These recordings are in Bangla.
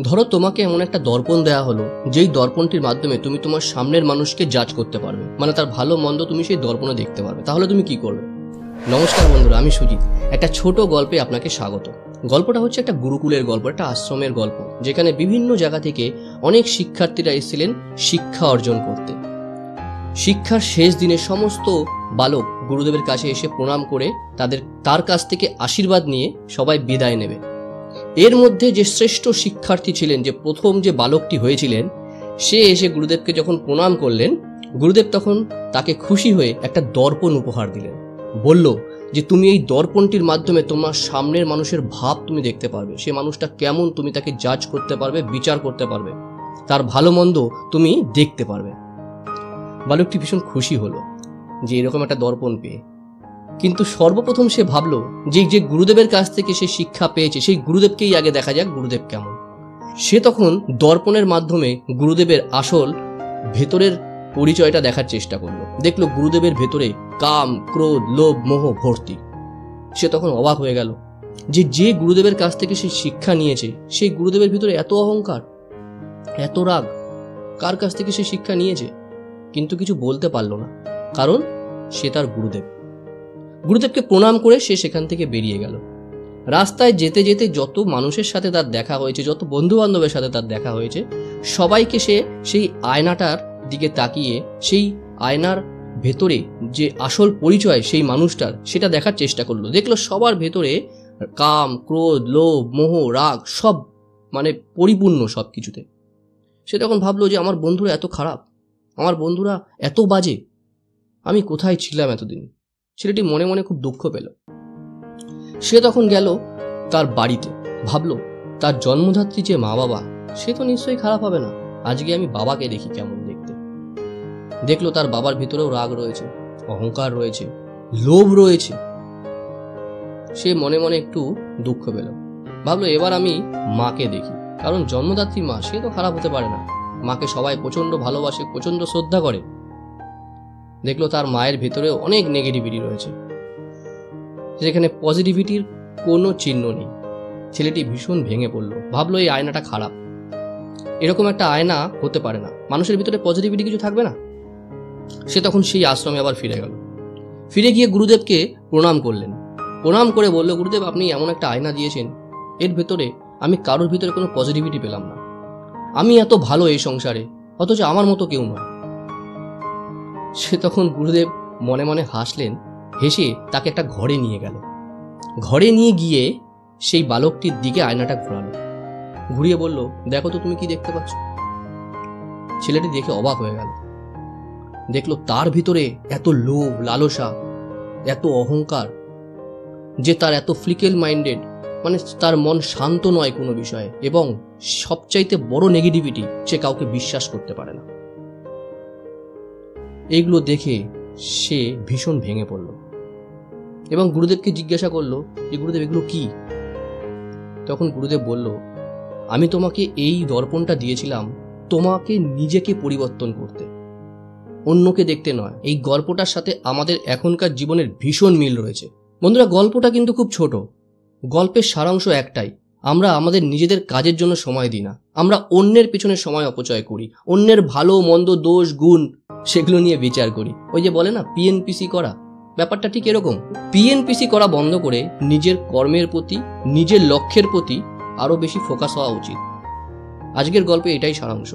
ধরো তোমাকে এমন একটা দর্পণ দেয়া হলো, যেই দর্পণটির মাধ্যমে তুমি তোমার সামনের মানুষকে জাজ করতে পারবে, মানে তার ভালো মন্দ তুমি সেই দর্পণে দেখতে পারবে। তাহলে তুমি কি করবে? নমস্কার বন্ধুরা, আমি সুজিত। একটা ছোট গল্পে আপনাকে স্বাগত। গল্পটা হচ্ছে একটা গুরুকুলের গল্প, একটা আশ্রমের গল্প, যেখানে বিভিন্ন জায়গা থেকে অনেক শিক্ষার্থীরা এসেছিলেন শিক্ষা অর্জন করতে। শিক্ষার শেষ দিনে সমস্ত বালক গুরুদেবের কাছে এসে প্রণাম করে তার কাছ থেকে আশীর্বাদ নিয়ে সবাই বিদায় নেবে। এর মধ্যে যে শ্রেষ্ঠ শিক্ষার্থী ছিলেন, যে প্রথম যে বালকটি হয়েছিলেন, সে এসে গুরুদেবকে যখন প্রণাম করলেন, গুরুদেব তখন তাকে খুশি হয়ে একটা দর্পণ উপহার দিলেন। বলল যে তুমি এই দর্পণটির মাধ্যমে তোমার সামনের মানুষের ভাব তুমি দেখতে পারবে, সে মানুষটা কেমন তুমি তাকে জাজ করতে পারবে, বিচার করতে পারবে, তার ভালো মন্দ তুমি দেখতে পারবে। বালকটি ভীষণ খুশি হলো যে এরকম একটা দর্পণ পেয়ে। কিন্তু সর্বপ্রথম সে ভাবলো যে গুরুদেবের কাছ থেকে সে শিক্ষা পেয়েছে, সেই গুরুদেবকেই আগে দেখা যাক গুরুদেব কেমন। সে তখন দর্পণের মাধ্যমে গুরুদেবের আসল ভেতরের পরিচয়টা দেখার চেষ্টা করলো। দেখলো গুরুদেবের ভেতরে কাম, ক্রোধ, লোভ, মোহ ভর্তি। সে তখন অবাক হয়ে গেল যে গুরুদেবের কাছ থেকে সে শিক্ষা নিয়েছে, সেই গুরুদেবের ভিতরে এত অহংকার, এত রাগ। কার কাছ থেকে সে শিক্ষা নিয়েছে? কিন্তু কিছু বলতে পারলো না, কারণ সে তার গুরুদেব। গুরুদেবকে প্রণাম করে সে সেখান থেকে বেরিয়ে গেল। রাস্তায় যেতে যেতে যত মানুষের সাথে তার দেখা হয়েছে, যত বন্ধু বান্ধবের সাথে তার দেখা হয়েছে, সবাইকে সে সেই আয়নাটার দিকে তাকিয়ে সেই আয়নার ভেতরে যে আসল পরিচয় সেই মানুষটার, সেটা দেখার চেষ্টা করলো। দেখলো সবার ভেতরে কাম, ক্রোধ, লোভ, মোহ, রাগ সব মানে পরিপূর্ণ সব কিছুতে। সে তখন ভাবলো যে আমার বন্ধুরা এত খারাপ, আমার বন্ধুরা এত বাজে, আমি কোথায় ছিলাম এতদিন। ছেলেটি মনে মনে খুব দুঃখ পেল। সে তখন গেল তার বাড়িতে, ভাবলো তার জন্মদাত্রী যে মা বাবা, সে তো নিশ্চয়ই খারাপ হবে না, আজকে আমি বাবাকে দেখি কেমন দেখতে। দেখলো তার বাবার ভিতরেও রাগ রয়েছে, অহংকার রয়েছে, লোভ রয়েছে। সে মনে মনে একটু দুঃখ পেল। ভাবলো এবার আমি মাকে দেখি, কারণ জন্মদাত্রী মা, সে তো খারাপ হতে পারে না, মাকে সবাই প্রচন্ড ভালোবাসে, প্রচন্ড শ্রদ্ধা করে। দেখলো তার মায়ের ভেতরেও অনেক নেগেটিভিটি রয়েছে, যেখানে পজিটিভিটির কোনো চিহ্ন নেই। ছেলেটি ভীষণ ভেঙে পড়লো, ভাবলো এই আয়নাটা খারাপ, এরকম একটা আয়না হতে পারে না, মানুষের ভিতরে পজিটিভিটি কিছু থাকবে না। সে তখন সেই আশ্রমে আবার ফিরে গেল। ফিরে গিয়ে গুরুদেবকে প্রণাম করলেন। প্রণাম করে বলল, গুরুদেব আপনি এমন একটা আয়না দিয়েছেন, এর ভেতরে আমি কারোর ভিতরে কোনো পজিটিভিটি পেলাম না। আমি এত ভালো এই সংসারে, অথচ আমার মতো কেউ নয়। সে তখন গুরুদেব মনে মনে হাসলেন, হেসে তাকে একটা ঘরে নিয়ে গেল। ঘরে নিয়ে গিয়ে সেই বালকটির দিকে আয়নাটা ঘোরালো, ঘুরিয়ে বলল, দেখো তো তুমি কি দেখতে পাচ্ছ। ছেলেটি দেখে অবাক হয়ে গেল। দেখলো তার ভিতরে এত লোভ, লালসা, এত অহংকার, যে তার এত ফ্লিকেল মাইন্ডেড, মানে তার মন শান্ত নয় কোনো বিষয়ে, এবং সবচাইতে বড় নেগেটিভিটি, সে কাউকে বিশ্বাস করতে পারে না। এইগুলো দেখে সে ভীষণ ভেঙে পড়ল এবং গুরুদেবকে জিজ্ঞাসা করলো যে গুরুদেব এগুলো কি? তখন গুরুদেব বলল, আমি তোমাকে এই দর্পণটা দিয়েছিলাম তোমাকে নিজেকে পরিবর্তন করতে, অন্যকে দেখতে নয়। এই গল্পটার সাথে আমাদের এখনকার জীবনের ভীষণ মিল রয়েছে। বন্ধুরা, গল্পটা কিন্তু খুব ছোট, গল্পের সারাংশ একটাই, আমরা আমাদের নিজেদের কাজের জন্য সময় দিই না, আমরা অন্যের পিছনে সময় অপচয় করি, অন্যের ভালো মন্দ, দোষ গুণ সেগুলো নিয়ে বিচার করি। ওই যে বলে না পিএনপিসি করা, ব্যাপারটা ঠিক এরকম। পিএনপিসি করা বন্ধ করে নিজের কর্মের প্রতি, নিজের লক্ষ্যের প্রতি আরো বেশি ফোকাস হওয়া উচিত। আজকের গল্পে এটাই সারাংশ,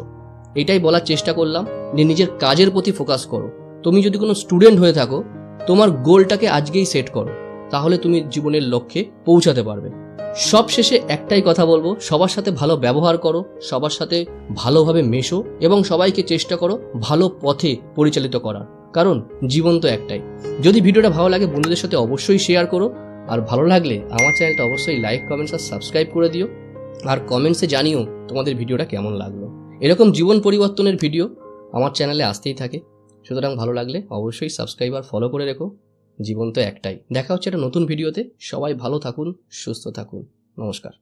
এটাই বলার চেষ্টা করলাম যে নিজের কাজের প্রতি ফোকাস করো। তুমি যদি কোনো স্টুডেন্ট হয়ে থাকো, তোমার গোলটাকে আজকেই সেট করো, তাহলে তুমি জীবনের লক্ষ্যে পৌঁছাতে পারবে। সব শেষে একটাই কথা বলবো, সবার সাথে ভালো ব্যবহার করো, সবার সাথে ভালোভাবে মেশো এবং সবাইকে চেষ্টা করো ভালো পথে পরিচালিত করার, কারণ জীবন তো একটাই। যদি ভিডিওটা ভালো লাগে বন্ধুদের সাথে অবশ্যই শেয়ার করো, আর ভালো লাগলে আমার চ্যানেলটা অবশ্যই লাইক, কমেন্টস আর সাবস্ক্রাইব করে দিও, আর কমেন্টসে জানিও তোমাদের ভিডিওটা কেমন লাগলো। এরকম জীবন পরিবর্তনের ভিডিও আমার চ্যানেলে আসতেই থাকে, সুতরাং ভালো লাগলে অবশ্যই সাবস্ক্রাইব আর ফলো করে রেখো। জীবন তো একটাই। দেখা হচ্ছে একটা নতুন ভিডিওতে। সবাই ভালো থাকুন, সুস্থ থাকুন। নমস্কার।